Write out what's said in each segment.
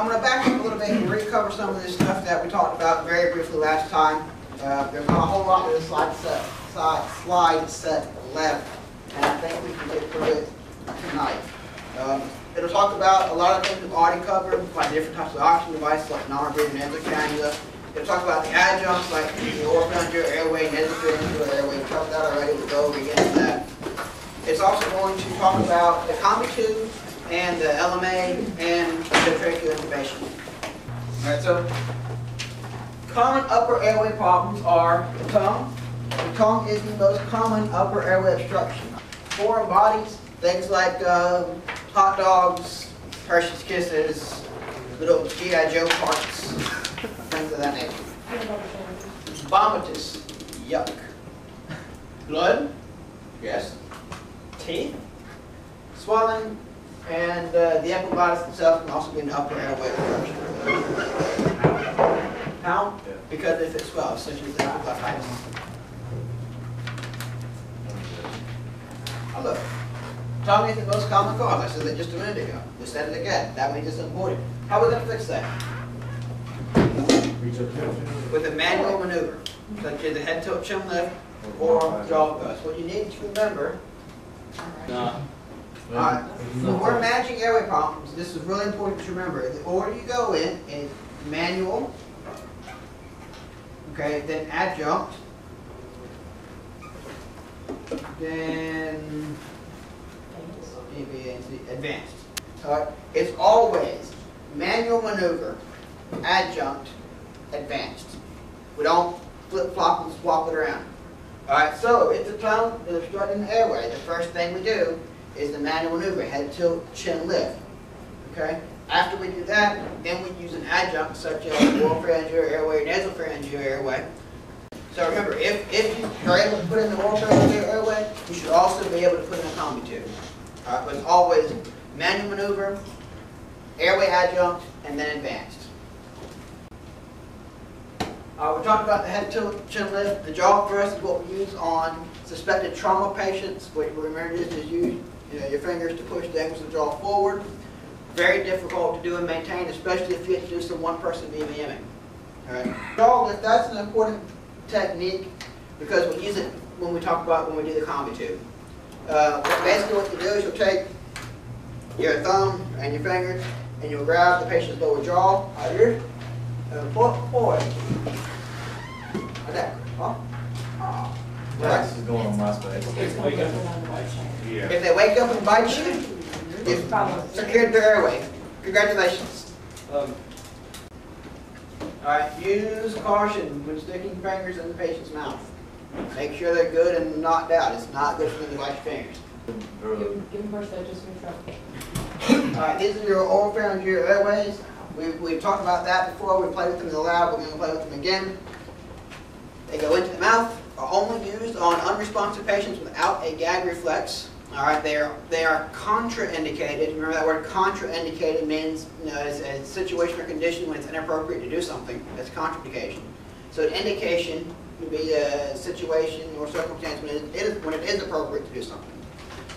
I'm going to back up a little bit and recover some of this stuff that we talked about very briefly last time. There's not a whole lot to this slide set left, and I think we can get through it tonight. It'll talk about a lot of things we've already covered, like different types of oxygen devices like non-breathing nasal cannula. It'll talk about the adjuncts like the oropharyngeal airway, nasopharyngeal airway. We covered that already. We'll go over again to that. It's also going to talk about the combi tube and the LMA and the tracheal intubation. All right, so common upper airway problems are the tongue. The tongue is the most common upper airway obstruction. Foreign bodies, things like hot dogs, Hershey's Kisses, little G.I. Joe parts, things of that nature. Vomitus, yuck. Blood, yes. Teeth, swelling, and the epiglottis itself can also be an upper airway obstruction. How? Because if it swells, such as the epiglottitis. Oh, look. Tongue is the most common cause. I said that just a minute ago. We said it again. That means it's important. How are we going to fix that? With a manual maneuver, such as a head tilt chin lift or jaw thrust. What you need to remember. When we're managing airway problems, this is really important to remember. The order you go in is manual, okay, then adjunct, then advanced. It's always manual maneuver, adjunct, advanced. We don't flip-flop and swap it around. Alright, so if the tongue is obstructing the airway, the first thing we do is the manual maneuver, head tilt, chin lift. Okay? After we do that, then we use an adjunct such as oropharyngeal airway or nasopharyngeal airway. So remember, if you are able to put in the oropharyngeal airway, you should also be able to put in a combi tube. Alright, but it's always manual maneuver, airway adjunct, and then advanced. We talked about the head tilt, chin lift. The jaw thrust is what we use on suspected trauma patients. What we remember is use your fingers to push the angles of the jaw forward. Very difficult to do and maintain, especially if you have to do some one-person BVMing. All right. Jaw lift, that's an important technique because we use it when we do the combi tube. Basically what you do is you'll take your thumb and your finger and you'll grab the patient's lower jaw out here and forward. Like that. This is going on my space. If they wake up and bite you, you've secured their airway. Congratulations. Alright, use caution when sticking fingers in the patient's mouth. Make sure they're good and knocked out. It's not good for them to wash your fingers. Give them first aid just to make sure. Alright, these are your oropharyngeal airways. We've talked about that before. We played with them in the lab. We're going to play with them again. They go into the mouth, are only used on unresponsive patients without a gag reflex. Alright, they are contraindicated. Remember that word contraindicated means it's a situation or condition when it's inappropriate to do something. That's contraindication. So an indication would be a situation or circumstance when it is appropriate to do something.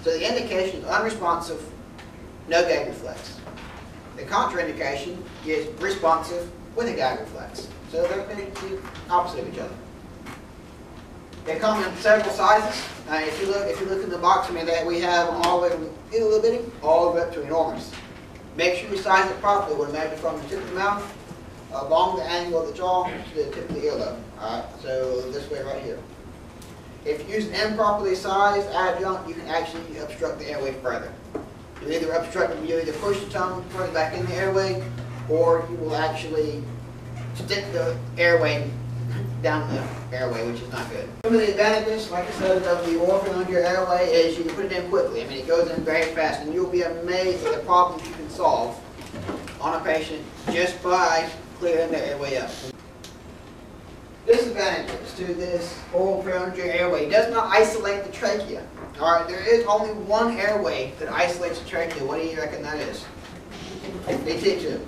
So the indication is unresponsive, no gag reflex. The contraindication is responsive with a gag reflex. So they're the opposite of each other. They come in several sizes. If you look in the box, we have them all the way from little bitty all the way up to enormous. Make sure you size it properly. We'll measure from the tip of the mouth along the angle of the jaw to the tip of the earlobe. All right, so this way right here. If you use an improperly sized adjunct, you can actually obstruct the airway further. You either push the tongue further back in the airway, or you will actually stick the airway down the airway, which is not good. Some of the advantages, like I said, of the oropharyngeal airway is you can put it in quickly. It goes in very fast, and you'll be amazed at the problems you can solve on a patient just by clearing their airway up. Disadvantages to this oropharyngeal airway: it does not isolate the trachea. All right, there is only one airway that isolates the trachea. What do you reckon that is? DT tube.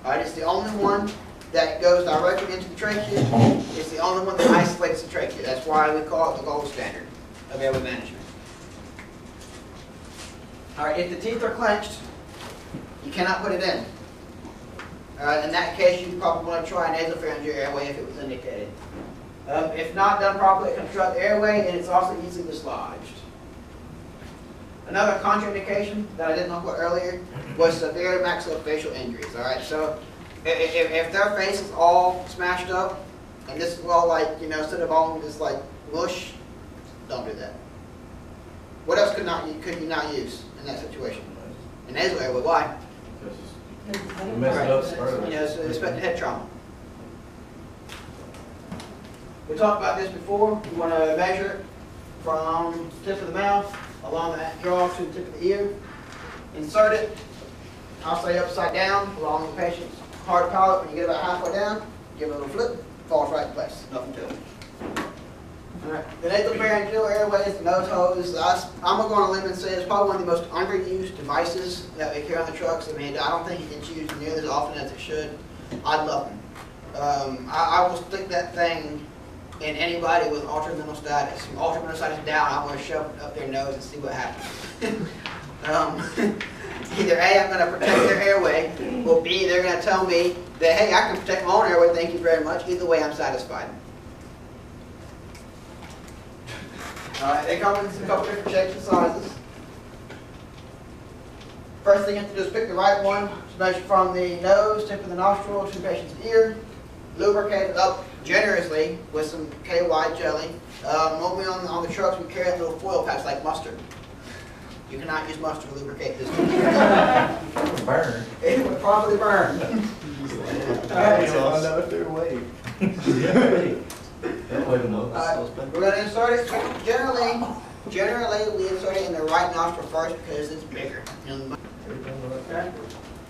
All right, it's the only one that goes directly into the trachea. It's the only one that isolates the trachea. That's why we call it the gold standard of airway management. All right, if the teeth are clenched, you cannot put it in. In that case, you probably want to try a nasopharyngeal airway if it was indicated. If not done properly, it can obstruct the airway, and it's also easily dislodged. Another contraindication that I didn't talk about earlier was severe maxillofacial injuries. All right, so if their face is all smashed up, and this is all like, you know, instead of all just like mush, don't do that. What else could you not use in that situation? A nasal airway. Why? You messed it up further. You know, so expected head trauma. We talked about this before. You want to measure it from the tip of the mouth along that jaw to the tip of the ear. Insert it, I'll say upside down along the patient's hard palate. When you get about halfway down, give it a little flip, falls right in place. Nothing to it. Alright, the nasopharyngeal airways, the nose hose, I'm going to go on a limb and say it's probably one of the most underused devices that we carry on the trucks. I mean, I don't think it gets used nearly as often as it should. I love them. I will stick that thing in anybody with altered mental status. Altered mental status down, I'm going to shove it up their nose and see what happens. Either A, I'm going to protect their airway, or B, they're going to tell me that, hey, I can protect my own airway, thank you very much. Either way, I'm satisfied. Alright, they come in a couple different shapes and sizes. First thing you have to do is pick the right one. Just measure from the nose, tip of the nostril to the patient's ear. Lubricate it up generously with some KY jelly. Normally on the trucks we carry a little foil patch like mustard. You cannot use mustard to lubricate this. Burn. It would probably burn. I know if they're away. Yeah. We're going to insert it. Generally, we insert it in the right nostril first because it's bigger. Okay.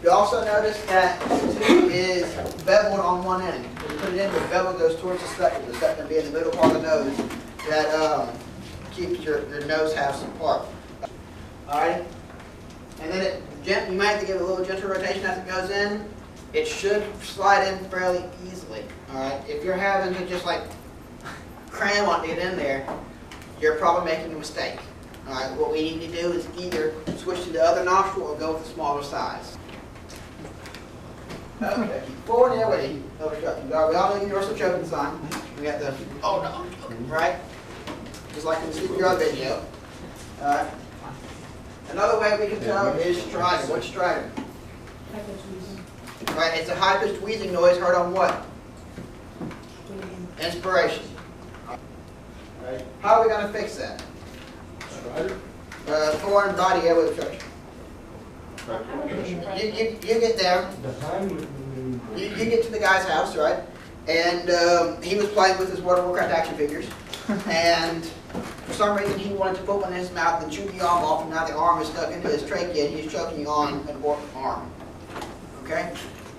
You also notice that the tube is beveled on one end. When you put it in, the bevel goes towards the septum being the middle part of the nose that keeps your nose half apart. Alright? And then you might have to give it a little gentle rotation as it goes in. It should slide in fairly easily. Alright? If you're having to just like cram on to get in there, you're probably making a mistake. Alright? What we need to do is either switch to the other nostril or go with the smaller size. Okay, forward airway obstruction. We all know the universal choking sign. We got the, oh no, I'm choking, right? Just like in the CPR video. Alright. Another way we can tell is stridor. What's stridor? Right, it's a high-pitched wheezing noise heard on what? Inspiration. Right. How are we going to fix that? Stridor? Foreign body airway obstruction. You get there, you get to the guy's house, right? And he was playing with his World of Warcraft action figures. And for some reason he wanted to put one in his mouth and chew the arm off, and now the arm is stuck into his trachea and he's choking on an orphan arm. Okay?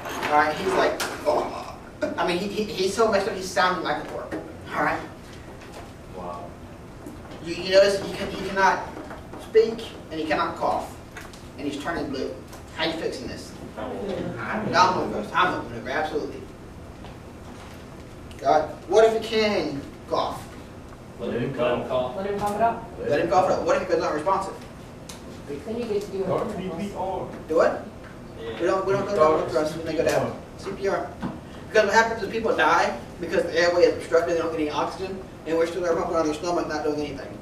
Alright, he's like, oh. I mean, he's so messed up he's sounding like a orphan. Alright? Wow. You notice he cannot speak and he cannot cough. And he's turning blue. How are you fixing this? Abdominal maneuver, absolutely. What if he can cough? Let him cough. Let him cough it up. Let him cough it up. What if he's not responsive? Then you get to do it. Do what? We don't go down with us when they go down. CPR. Because what happens is people die because the airway is obstructed, they don't get any oxygen, and we're still there pumping on their stomach, not doing anything.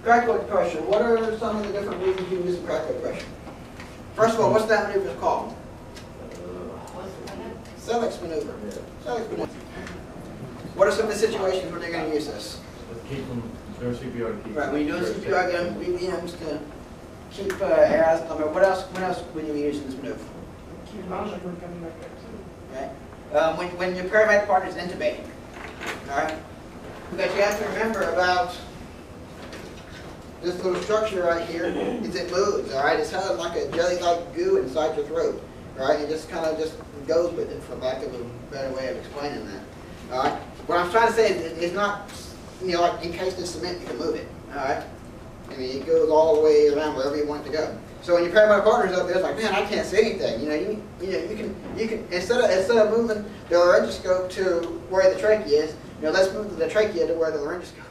Cricoid pressure. What are some of the different reasons you use cricoid pressure? First of all, what's that maneuver called? Selleck's maneuver. Selleck's maneuver. What are some of the situations where they're going to use this? Keep them doing CPR. Right, when you're doing CPR, again, BBMs to keep air out of the stomach. When else would you be using this maneuver? Right. When your paramedic partner is intubating. All right. But you have to remember about this little structure right here is it moves. All right. It's kind of like a jelly-like goo inside your throat. All right. It just kind of just goes with it, for lack of a better way of explaining that. All right. What I'm trying to say is it's not, you know, like encased in cement, you can move it. All right. I mean, it goes all the way around wherever you want it to go. So when your paramedic partner's up there, it's like, man, I can't see anything. You know, you can instead of moving the laryngoscope to where the trachea is, you know, let's move the trachea to where the laryngoscope